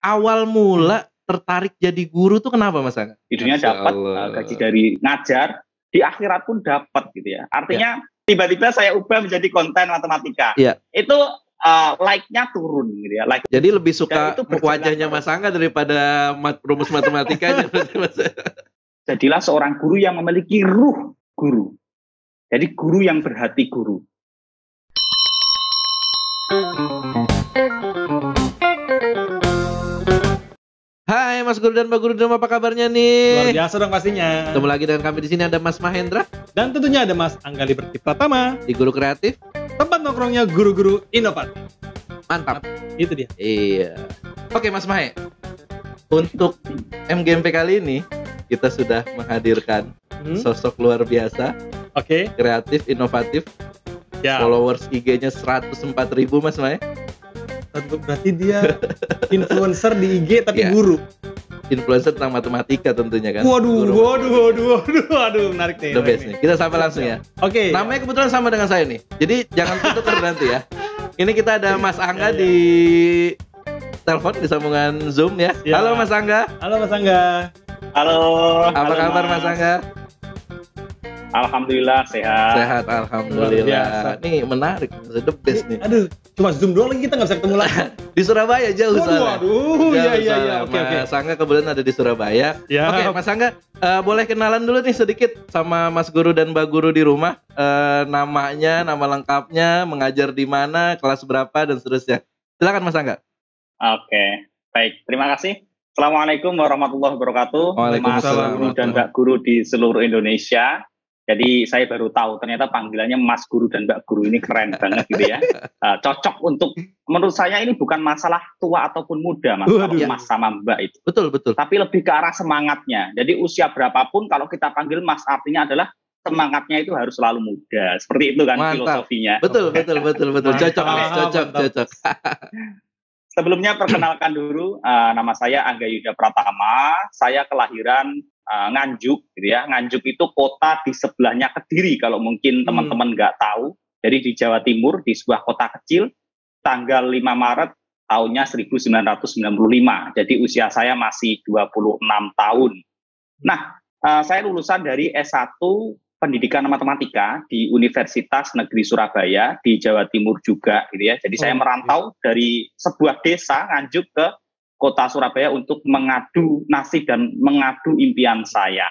awal mula tertarik jadi guru tuh kenapa Mas Angga? Di dunia Masya dapat Allah. gaji dari ngajar, di akhirat pun dapat gitu ya. Artinya tiba-tiba saya ubah menjadi konten matematika. Iya. Itu like-nya turun gitu ya. Like. Jadi lebih suka Dan itu berjalan wajahnya Mas Angga daripada rumus matematikanya. Jadilah seorang guru yang memiliki ruh guru. Jadi guru yang berhati guru. Hai Mas Guru dan Mbak Guru, apa kabarnya nih? Luar biasa dong pastinya. Ketemu lagi dengan kami di sini, ada Mas Mahendra Dan tentunya ada Mas Angga Liberty Pratama di Guru Kreatif. Tempat nongkrongnya guru-guru inovatif. Mantap. Itu dia. Iya. Oke Mas Mahe, untuk MGMP kali ini kita sudah menghadirkan sosok luar biasa, Oke. kreatif, inovatif. Ya. Followers IG-nya 104.000 Mas Mahe. Berarti dia influencer di IG tapi Ya. guru. Influencer tentang matematika tentunya kan. Waduh, menarik nih. The best nih. Kita sapa langsung ya. Oke. Namanya kebetulan sama dengan saya nih. Jadi jangan tutup nanti ya. Ini kita ada Mas Angga di telepon di sambungan Zoom ya. Ya. Halo Mas Angga. Halo Mas Angga. Halo. Apa kabar Mas Angga? Alhamdulillah sehat. Sehat, Luar alhamdulillah. biasa. Nih menarik, the best nih. Aduh, cuma Zoom doang lagi kita nggak bisa ketemu lagi. Di Surabaya jauh soalnya. Waduh, Jauh iya. soalnya. Oke. Mas Angga kebetulan ada di Surabaya. Ya. Oke, Mas Angga, boleh kenalan dulu nih sedikit sama Mas Guru dan Mbak Guru di rumah. Namanya, nama lengkapnya, mengajar di mana, kelas berapa dan seterusnya. Silakan Mas Angga. Oke, baik. Terima kasih. Assalamualaikum warahmatullahi wabarakatuh. Waalaikumsalam. Mas Guru dan Mbak Guru di seluruh Indonesia. Jadi saya baru tahu ternyata panggilannya Mas Guru dan Mbak Guru ini keren banget gitu ya. Cocok untuk, menurut saya ini bukan masalah tua ataupun muda Mas, kalau Mas sama Mbak itu. Betul. Tapi lebih ke arah semangatnya. Jadi usia berapapun kalau kita panggil Mas artinya adalah semangatnya itu harus selalu muda. Seperti itu kan. Mantap. Filosofinya. Betul. Cocok, Mas. Cocok. Sebelumnya perkenalkan dulu, nama saya Angga Yuda Pratama. Saya kelahiran Nganjuk, gitu ya. Nganjuk itu kota di sebelahnya Kediri, kalau mungkin teman-teman nggak tahu. Jadi di Jawa Timur, di sebuah kota kecil, tanggal 5 Maret tahunnya 1995. Jadi usia saya masih 26 tahun. Nah, saya lulusan dari S1 Pendidikan Matematika di Universitas Negeri Surabaya di Jawa Timur juga, gitu ya. Jadi saya merantau dari sebuah desa Nganjuk ke Kota Surabaya untuk mengadu nasib dan mengadu impian saya.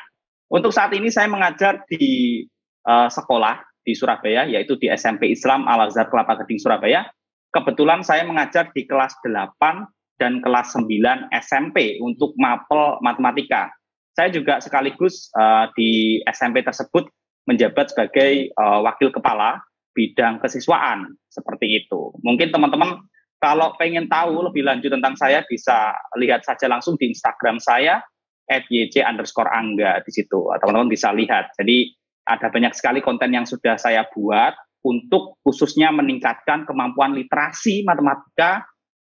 Untuk saat ini saya mengajar di sekolah di Surabaya, yaitu di SMP Islam Al-Azhar Kelapa Gading Surabaya. Kebetulan saya mengajar di kelas 8 dan kelas 9 SMP untuk mapel matematika. Saya juga sekaligus di SMP tersebut menjabat sebagai wakil kepala bidang kesiswaan, seperti itu. Mungkin teman-teman kalau pengen tahu lebih lanjut tentang saya bisa lihat saja langsung di Instagram saya @yc_angga di situ. Teman-teman bisa lihat. Jadi ada banyak sekali konten yang sudah saya buat untuk khususnya meningkatkan kemampuan literasi matematika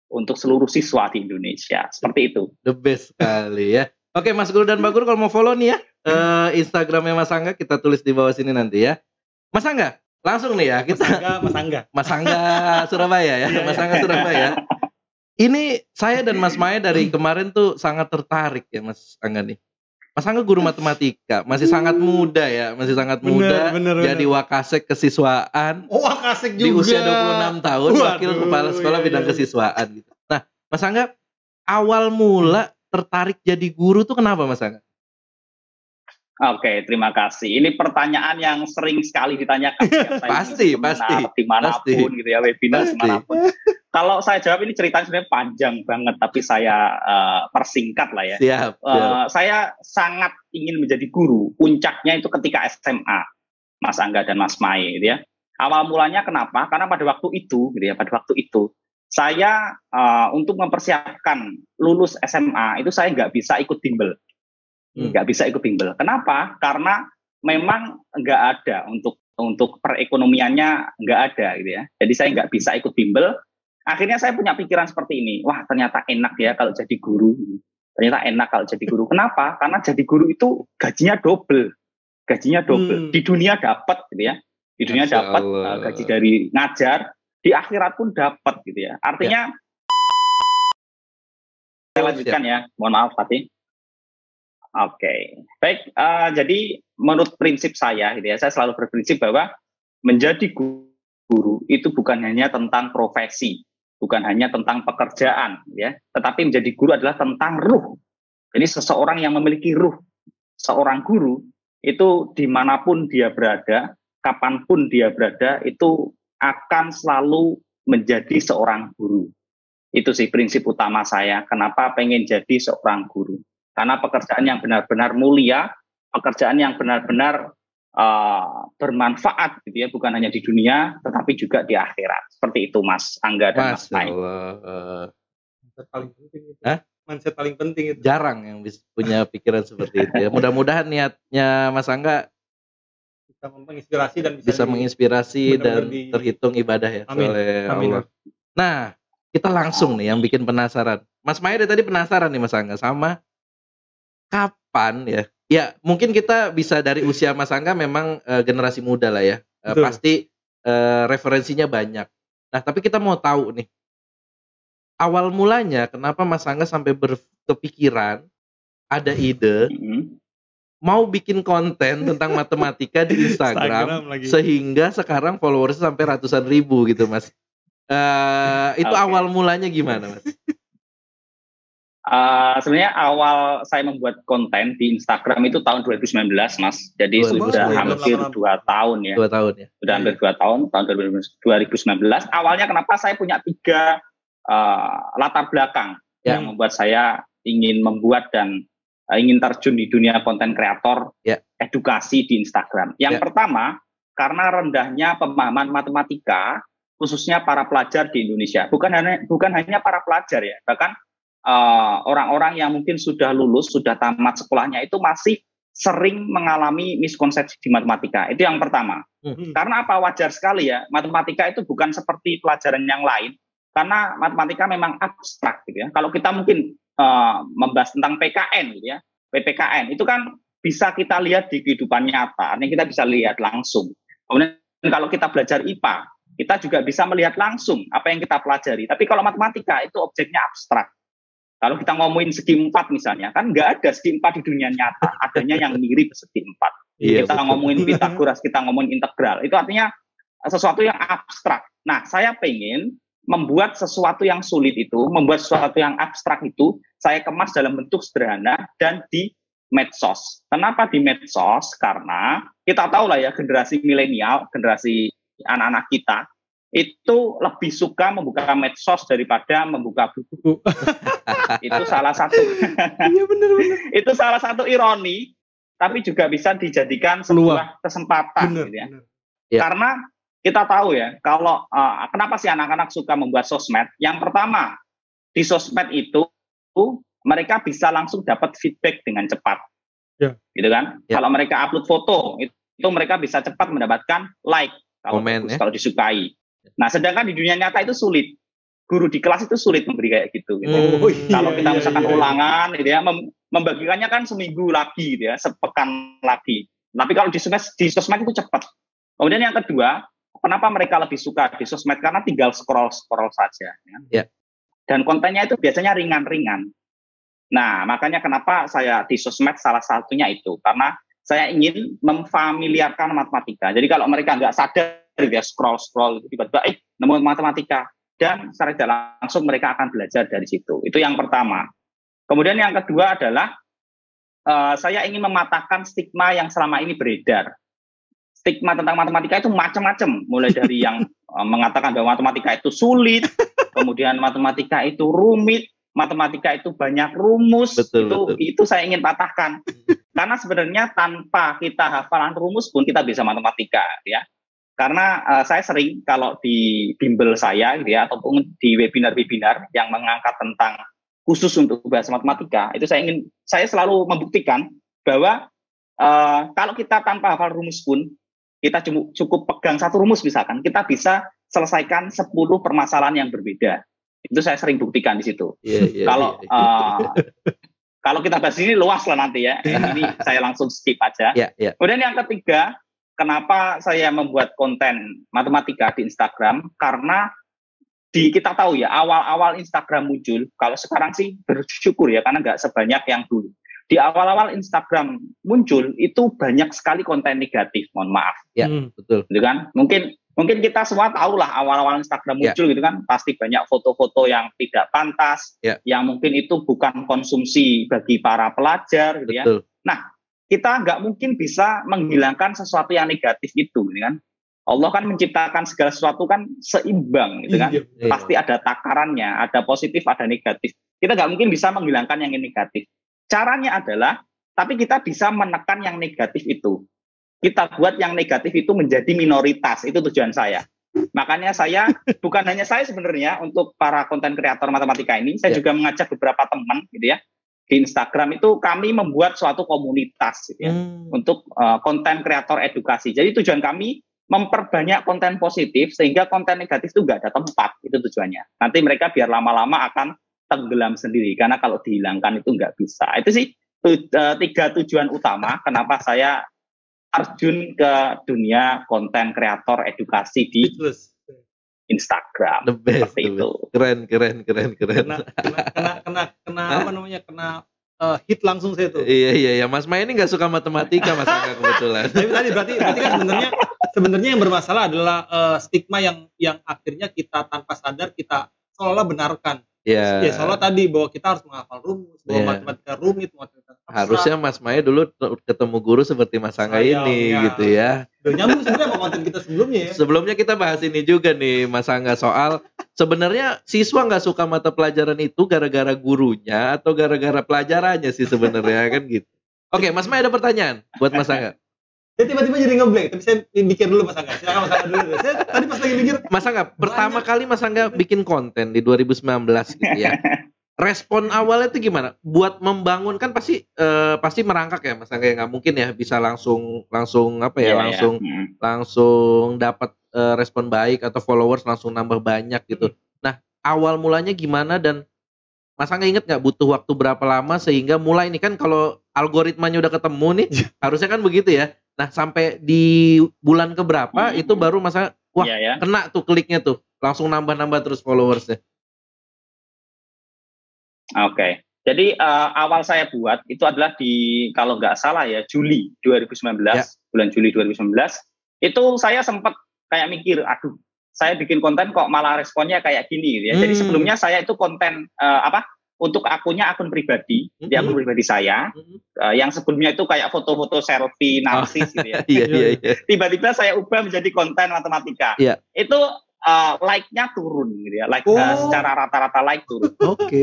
untuk seluruh siswa di Indonesia. Seperti itu. The best sekali ya. Oke Mas Guru dan Mbak Guru, kalau mau follow nih ya Instagramnya Mas Angga kita tulis di bawah sini nanti ya. Mas Angga, langsung nih ya kita. Mas Angga Surabaya ya. Mas Angga Surabaya. Ini saya dan Mas Maya dari kemarin tuh sangat tertarik ya Mas Angga nih. Mas Angga guru matematika, masih sangat muda ya, Bener. jadi wakasek kesiswaan. Oh, wakasek juga. Di usia 26 tahun, wakil kepala sekolah bidang kesiswaan gitu. Nah, Mas Angga awal mula tertarik jadi guru tuh kenapa Mas Angga? Oke, terima kasih. Ini pertanyaan yang sering sekali ditanyakan. Pasti. Dimanapun gitu ya, webinar dimanapun. Kalau saya jawab ini ceritanya sebenarnya panjang banget, tapi saya persingkat lah ya. Siap. Saya sangat ingin menjadi guru. Puncaknya itu ketika SMA, Mas Angga dan Mas Mai, gitu ya. Awal mulanya kenapa? Karena pada waktu itu, gitu ya, saya untuk mempersiapkan lulus SMA itu saya nggak bisa ikut bimbel. Kenapa? Karena memang nggak ada untuk perekonomiannya nggak ada gitu ya. Jadi saya nggak bisa ikut bimbel. Akhirnya saya punya pikiran seperti ini. Wah ternyata enak ya kalau jadi guru. Kenapa? Karena jadi guru itu gajinya double. Di dunia dapat gitu ya. Di dunia dapat gaji dari ngajar. Di akhirat pun dapat gitu ya. Artinya Saya lanjutkan ya, mohon maaf Fatih. Oke, baik. Jadi menurut prinsip saya, gitu ya, saya selalu berprinsip bahwa menjadi guru itu bukan hanya tentang profesi, bukan hanya tentang pekerjaan, ya, tetapi menjadi guru adalah tentang ruh. Jadi seseorang yang memiliki ruh, seorang guru itu dimanapun dia berada, kapanpun dia berada, itu akan selalu menjadi seorang guru. Itu sih prinsip utama saya. Kenapa pengen jadi seorang guru? Karena pekerjaan yang benar-benar mulia, pekerjaan yang benar-benar bermanfaat, gitu ya, bukan hanya di dunia, tetapi juga di akhirat. Seperti itu, Mas Angga dan Mas Mai. Mindset paling penting itu. Mindset paling penting itu. Jarang yang bisa punya pikiran seperti itu ya. Mudah-mudahan niatnya Mas Angga Bisa menginspirasi dan bisa menginspirasi dan terhitung ibadah ya Amin. oleh Amin. Allah. Nah, kita langsung nih yang bikin penasaran. Mas Maya dari tadi penasaran nih Mas Angga sama kapan ya? Ya mungkin kita bisa dari usia Mas Angga memang generasi muda lah ya. Pasti referensinya banyak. Nah tapi kita mau tahu nih. Awal mulanya kenapa Mas Angga sampai berkepikiran ada ide mau bikin konten tentang matematika di Instagram sehingga sekarang followersnya sampai ratusan ribu gitu Mas. Itu awal mulanya gimana Mas? Sebenarnya awal saya membuat konten di Instagram itu tahun 2019 Mas. Jadi sudah hampir 2 tahun ya. 2 tahun ya. Sudah hampir 2 tahun, tahun 2019. Awalnya kenapa saya punya 3 latar belakang yang membuat saya ingin membuat dan ingin terjun di dunia konten kreator edukasi di Instagram. Yang pertama, karena rendahnya pemahaman matematika khususnya para pelajar di Indonesia. Bukan hanya para pelajar ya, bahkan orang-orang yang mungkin sudah lulus, sudah tamat sekolahnya itu masih sering mengalami miskonsepsi di matematika. Itu yang pertama. Karena apa? Wajar sekali ya, matematika itu bukan seperti pelajaran yang lain. Karena matematika memang abstrak gitu ya. Kalau kita mungkin membahas tentang PKN gitu ya, PPKN itu kan bisa kita lihat di kehidupan nyata, ini kita bisa lihat langsung. Kemudian kalau kita belajar IPA, kita juga bisa melihat langsung apa yang kita pelajari. Tapi kalau matematika itu objeknya abstrak. Kalau kita ngomongin segi 4 misalnya, kan nggak ada segi 4 di dunia nyata, adanya yang mirip segi 4. Kita ngomongin Pitagoras, kita ngomongin integral, itu artinya sesuatu yang abstrak. Nah, saya pengen membuat sesuatu yang sulit itu, membuat sesuatu yang abstrak itu, saya kemas dalam bentuk sederhana dan di medsos. Kenapa di medsos? Karena kita tahu lah ya, generasi milenial, generasi anak-anak kita, itu lebih suka membuka medsos daripada membuka buku. Itu salah satu. Iya benar-benar. Itu salah satu ironi, tapi juga bisa dijadikan sebuah kesempatan. Gitu ya. Karena kita tahu ya, kalau kenapa sih anak-anak suka membuat sosmed? Yang pertama, di sosmed itu mereka bisa langsung dapat feedback dengan cepat, gitu kan? Kalau mereka upload foto, itu mereka bisa cepat mendapatkan like kalau disukai. Nah, sedangkan di dunia nyata itu sulit. Guru di kelas itu sulit memberi kayak gitu. Kalau kita misalkan ulangan, gitu ya, membagikannya kan seminggu lagi, gitu ya, sepekan lagi. Tapi kalau di sosmed itu cepat. Kemudian yang kedua, kenapa mereka lebih suka di sosmed? Karena tinggal scroll saja. Ya. Dan kontennya itu biasanya ringan-ringan. Nah, makanya kenapa saya di sosmed salah satunya itu. Karena saya ingin memfamiliarkan matematika. Jadi kalau mereka nggak sadar, dia scroll, tiba-tiba, nemu matematika. Dan secara tidak langsung mereka akan belajar dari situ. Itu yang pertama. Kemudian yang kedua adalah, saya ingin mematahkan stigma yang selama ini beredar. Stigma tentang matematika itu macam-macam, mulai dari yang mengatakan bahwa matematika itu sulit, kemudian matematika itu rumit, matematika itu banyak rumus. Itu saya ingin patahkan. Karena sebenarnya tanpa kita hafalan rumus pun kita bisa matematika, ya. Karena saya sering kalau di bimbel saya, gitu ya, ataupun di webinar-webinar yang mengangkat tentang khusus untuk bahasa matematika, itu saya selalu membuktikan bahwa kalau kita tanpa hafal rumus pun kita cukup pegang satu rumus misalkan, kita bisa selesaikan 10 permasalahan yang berbeda. Itu saya sering buktikan di situ. Kalau kita bahas ini luas lah nanti ya. Ini saya langsung skip aja. Kemudian yang ketiga, kenapa saya membuat konten matematika di Instagram? Karena kita tahu ya awal-awal Instagram muncul, kalau sekarang sih bersyukur ya karena nggak sebanyak yang dulu. Di awal-awal Instagram muncul itu banyak sekali konten negatif, mohon maaf. Ya, betul. Gitu kan? Mungkin kita semua tahu lah awal-awal Instagram muncul gitu kan, pasti banyak foto-foto yang tidak pantas, yang mungkin itu bukan konsumsi bagi para pelajar gitu ya. Nah, kita nggak mungkin bisa menghilangkan sesuatu yang negatif itu gitu kan. Allah kan menciptakan segala sesuatu kan seimbang gitu kan. Pasti ada takarannya, ada positif, ada negatif. Kita nggak mungkin bisa menghilangkan yang negatif. Caranya adalah, tapi kita bisa menekan yang negatif itu. Kita buat yang negatif itu menjadi minoritas, itu tujuan saya. Makanya saya, bukan hanya saya sebenarnya, untuk para konten kreator matematika ini, saya juga mengajak beberapa teman gitu ya, di Instagram itu kami membuat suatu komunitas gitu ya, untuk konten kreator edukasi. Jadi tujuan kami memperbanyak konten positif, sehingga konten negatif itu nggak ada tempat, itu tujuannya. Nanti mereka biar lama-lama akan tenggelam sendiri, karena kalau dihilangkan itu nggak bisa. Itu sih 3 tujuan utama kenapa saya terjun ke dunia konten kreator edukasi di Instagram. The best, seperti itu. Keren. Kena apa namanya? Kena hit langsung saya tuh. Iya. Mas Mai ini nggak suka matematika, Mas Angga kebetulan. Tapi tadi berarti kan sebenarnya yang bermasalah adalah stigma yang akhirnya kita tanpa sadar kita seolah benarkan. Ya soalnya tadi bahwa kita harus menghafal rumus, bahwa matematika rumit, matematika abstrak. Harusnya Mas Maya dulu ketemu guru seperti Mas Angga ini gitu ya. Nyambung sebenarnya sama konten kita sebelumnya ya. Sebelumnya kita bahas ini juga nih Mas Angga, soal sebenarnya siswa nggak suka mata pelajaran itu gara-gara gurunya atau gara-gara pelajarannya sih sebenarnya kan gitu. Oke, Mas Maya ada pertanyaan buat Mas Angga. Saya tiba-tiba jadi ngeblank, tapi saya mikir dulu Mas Angga. Silakan Mas Angga dulu. Saya tadi pas lagi mikir. Mas Angga, pertama kali Mas Angga bikin konten di 2019 gitu ya. Respon awalnya itu gimana? Buat membangun kan pasti merangkak ya Mas Angga, ya nggak mungkin ya bisa langsung apa ya, langsung dapat respon baik atau followers langsung nambah banyak gitu. Nah, awal mulanya gimana dan Mas Angga inget nggak butuh waktu berapa lama sehingga mulai nih, kan kalau algoritmanya udah ketemu nih harusnya kan begitu ya. Nah, sampai di bulan keberapa itu baru masa kena tuh kliknya tuh, langsung nambah terus followersnya. Oke. Jadi awal saya buat itu adalah di, kalau nggak salah ya, Juli 2019, bulan Juli 2019, itu saya sempat kayak mikir, aduh, saya bikin konten kok malah responnya kayak gini gitu ya. Jadi sebelumnya saya itu konten untuk akun pribadi, di akun pribadi saya, yang sebelumnya itu kayak foto-foto selfie narsis gitu ya. Iya. Tiba-tiba saya ubah menjadi konten matematika. Itu like-nya turun gitu ya, secara rata-rata like turun.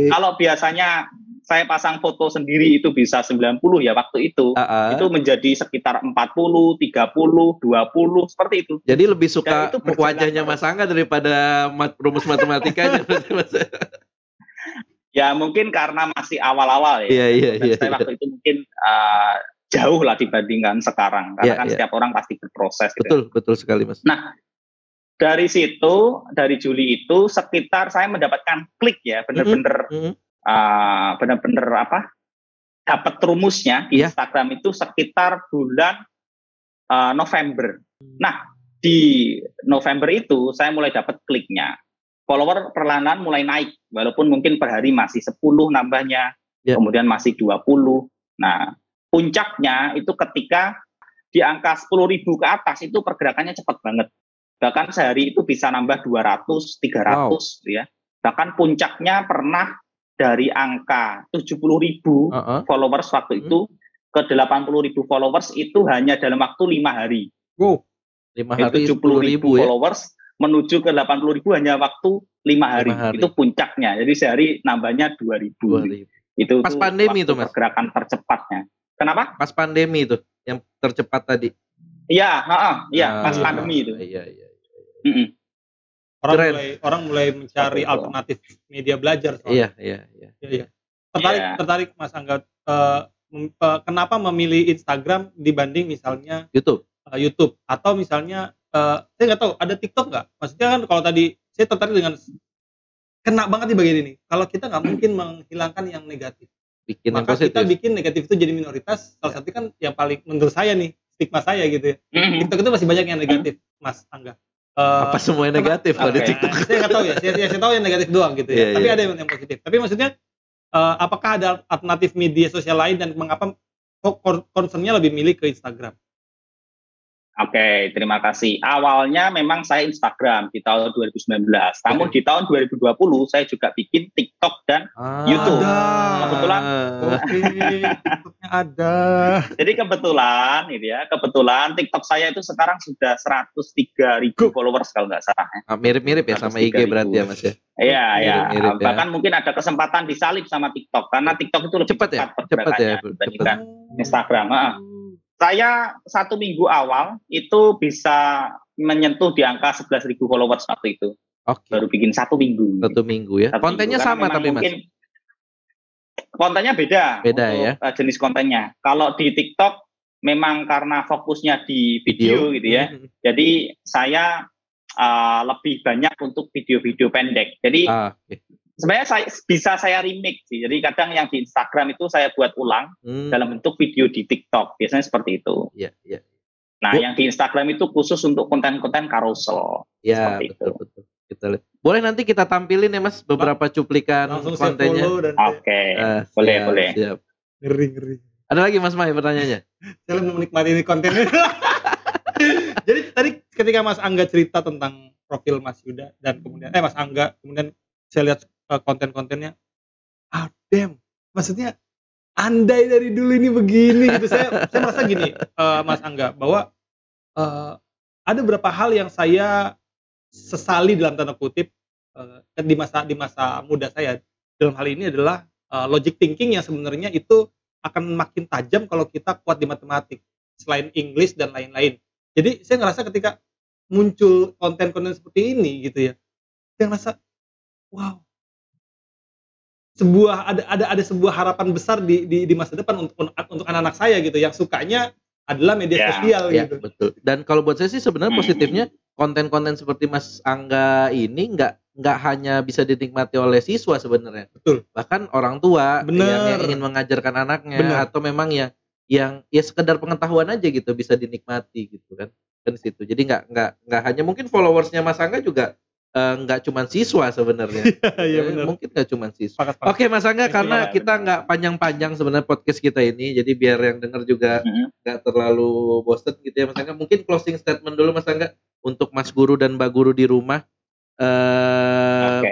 Kalau biasanya saya pasang foto sendiri itu bisa 90 ya waktu itu menjadi sekitar 40, 30, 20 seperti itu. Jadi lebih suka wajahnya Mas Angga daripada rumus matematikanya. Ya mungkin karena masih awal-awal ya. Iya. Saya waktu itu mungkin jauh lah dibandingkan sekarang, karena kan setiap orang pasti berproses. Betul sekali Mas. Nah, dari situ, dari Juli itu sekitar saya mendapatkan klik ya, bener-bener dapat rumusnya di Instagram itu sekitar bulan November. Nah, di November itu saya mulai dapat kliknya. Follower perlahan mulai naik, walaupun mungkin per hari masih 10 nambahnya, kemudian masih 20. Nah, puncaknya itu ketika di angka 10.000 ke atas itu pergerakannya cepat banget. Bahkan sehari itu bisa nambah 200, 300 ya. Bahkan puncaknya pernah dari angka 70.000 followers waktu itu ke 80.000 followers itu hanya dalam waktu 5 hari. 5 hari 70.000 followers menuju ke 80.000 hanya waktu 5 hari. Itu puncaknya. Jadi sehari nambahnya 2.000. Itu pas pandemi itu Mas. Pergerakan tercepatnya. Kenapa? Pas pandemi itu yang tercepat tadi. Iya, pas pandemi itu. Iya. Orang mulai mencari alternatif media belajar. Iya. Tertarik Mas Angga, kenapa memilih Instagram dibanding misalnya YouTube atau misalnya saya nggak tahu ada TikTok nggak? Maksudnya kan kalau tadi saya tertarik dengan kena banget di bagian ini. Kalau kita nggak mungkin menghilangkan yang negatif, maka kita bikin negatif itu jadi minoritas. Salah satu kan yang paling menurut saya nih stigma saya gitu ya. TikTok itu masih banyak yang negatif, Mas Angga. apa semuanya negatif kalau di TikTok? Saya nggak tahu ya. Saya tahu yang negatif doang gitu ya. Tapi ada yang positif. Tapi maksudnya apakah ada alternatif media sosial lain dan mengapa concernnya lebih milih ke Instagram? Oke, terima kasih. Awalnya memang saya Instagram di tahun 2019. Namun di tahun 2020 saya juga bikin TikTok dan YouTube. Kebetulan. TikToknya ada. Jadi kebetulan TikTok saya itu sekarang sudah 103.000 followers kalau nggak salah. Mirip-mirip ya sama IG berarti ya Mas ya? Iya. Bahkan mungkin ada kesempatan disalip sama TikTok karena TikTok itu lebih cepat ya dibandingkan Instagram. Saya 1 minggu awal itu bisa menyentuh di angka 11.000 followers waktu itu. Baru bikin 1 minggu. 1 minggu ya. Kontennya sama tapi Mas? Kontennya beda ya. Jenis kontennya. Kalau di TikTok memang karena fokusnya di video gitu ya. Jadi saya lebih banyak untuk video-video pendek. Jadi sebenarnya saya remake sih. Jadi kadang yang di Instagram itu saya buat ulang dalam bentuk video di TikTok. Biasanya seperti itu. Iya. Nah, yang di Instagram itu khusus untuk konten-konten carousel. Iya, betul. Kita lihat. Boleh nanti kita tampilin ya Mas beberapa cuplikan kontennya. Oke. Boleh. Siap. Ngeri. Ada lagi Mas Mai pertanyaannya? Saya menikmati ini kontennya. Jadi tadi ketika Mas Angga cerita tentang profil Mas Yuda dan kemudian Mas Angga kemudian saya lihat konten-kontennya, damn, maksudnya andai dari dulu ini begini gitu. Saya merasa gini, Mas Angga, bahwa ada beberapa hal yang saya sesali dalam tanda kutip di masa muda saya. Dalam hal ini adalah logic thinking yang sebenarnya itu akan makin tajam kalau kita kuat di matematik, selain English dan lain-lain. Jadi saya ngerasa ketika muncul konten-konten seperti ini gitu ya, saya ngerasa wow. Ada sebuah harapan besar di masa depan untuk anak-anak saya gitu yang sukanya adalah media sosial gitu. Betul. Dan kalau buat saya sih sebenarnya positifnya konten-konten seperti Mas Angga ini nggak hanya bisa dinikmati oleh siswa sebenarnya. Betul. Bahkan orang tua yang ingin mengajarkan anaknya atau memang yang sekedar pengetahuan aja gitu bisa dinikmati gitu kan di situ. Jadi nggak hanya mungkin followersnya Mas Angga juga nggak cuma siswa sebenarnya. Iya, mungkin nggak cuma siswa. Oke Mas Angga, karena kita nggak panjang-panjang sebenarnya podcast kita ini, jadi biar yang dengar juga nggak terlalu bosen gitu ya Mas Angga. Mungkin closing statement dulu Mas Angga untuk Mas Guru dan Mbak Guru di rumah,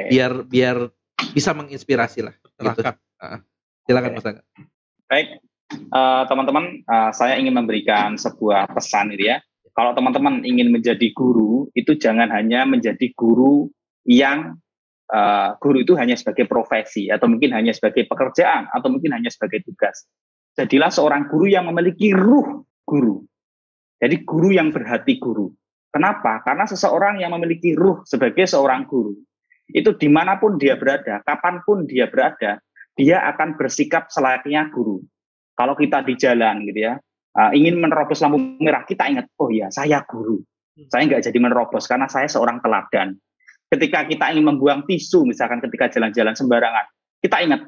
biar bisa menginspirasi lah. Gitu. Silakan Mas Angga. Baik, teman-teman, saya ingin memberikan sebuah pesan gitu ya. Kalau teman-teman ingin menjadi guru, itu jangan hanya menjadi guru yang guru itu hanya sebagai profesi, atau mungkin hanya sebagai pekerjaan, atau mungkin hanya sebagai tugas. Jadilah seorang guru yang memiliki ruh guru. Jadi guru yang berhati guru. Kenapa? Karena seseorang yang memiliki ruh sebagai seorang guru, itu dimanapun dia berada, kapanpun dia berada, dia akan bersikap selayaknya guru. Kalau kita di jalan gitu ya, ingin menerobos lampu merah, kita ingat, oh ya saya guru, saya nggak jadi menerobos karena saya seorang teladan. Ketika kita ingin membuang tisu, misalkan ketika jalan-jalan sembarangan, kita ingat,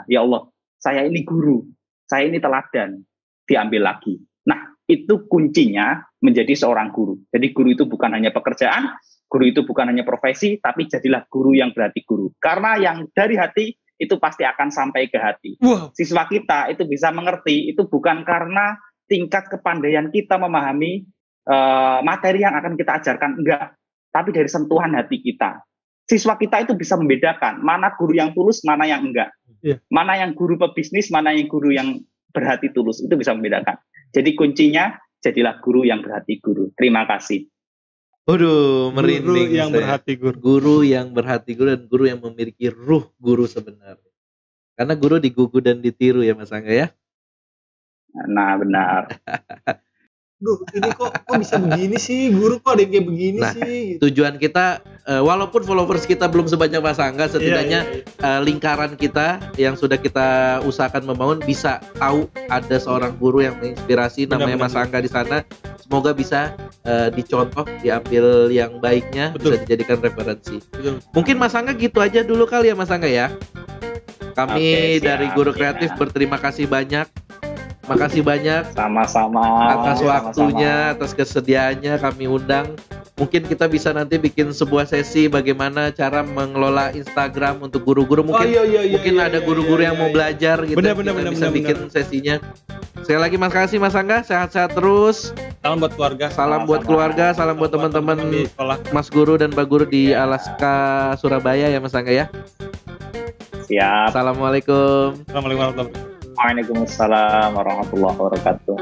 ya Allah, saya ini guru, saya ini teladan, diambil lagi. Nah, itu kuncinya menjadi seorang guru. Jadi guru itu bukan hanya pekerjaan, guru itu bukan hanya profesi, tapi jadilah guru yang berhati guru. Karena yang dari hati itu pasti akan sampai ke hati. Wow. Siswa kita itu bisa mengerti, itu bukan karena tingkat kepandaian kita memahami materi yang akan kita ajarkan, enggak, tapi dari sentuhan hati kita. Siswa kita itu bisa membedakan mana guru yang tulus, mana yang enggak, mana yang guru pebisnis, mana yang guru yang berhati tulus, itu bisa membedakan. Jadi kuncinya jadilah guru yang berhati guru. Terima kasih. Waduh, merinding. Guru yang berhati guru. Guru yang berhati guru dan guru yang memiliki ruh guru sebenarnya. Karena guru digugu dan ditiru ya Mas Angga ya. Nah benar. Duh, ini kok bisa begini sih, guru kok ada yang kayak begini sih. Tujuan kita, walaupun followers kita belum sebanyak Mas Angga, setidaknya lingkaran kita yang sudah kita usahakan membangun bisa tahu ada seorang guru yang menginspirasi, namanya Mas Angga di sana. Semoga bisa dicontoh, diambil yang baiknya, bisa dijadikan referensi. Mungkin Mas Angga gitu aja dulu kali ya Mas Angga ya. Kami dari Guru Kreatif berterima kasih banyak. Makasih banyak sama-sama atas waktunya, atas kesediaannya kami undang Mungkin kita bisa nanti bikin sebuah sesi bagaimana cara mengelola Instagram untuk guru-guru. Mungkin ada guru-guru yang mau belajar gitu. Kita bisa bikin sesinya. Sekali lagi makasih Mas Angga, sehat-sehat terus. Salam buat keluarga. Salam buat keluarga, salam buat teman-teman Mas Guru dan Mbak Guru di Alaska Surabaya ya Mas Angga ya. Siap. Assalamualaikum. Assalamualaikum warahmatullahi wabarakatuh. Waalaikumsalam warahmatullahi wabarakatuh.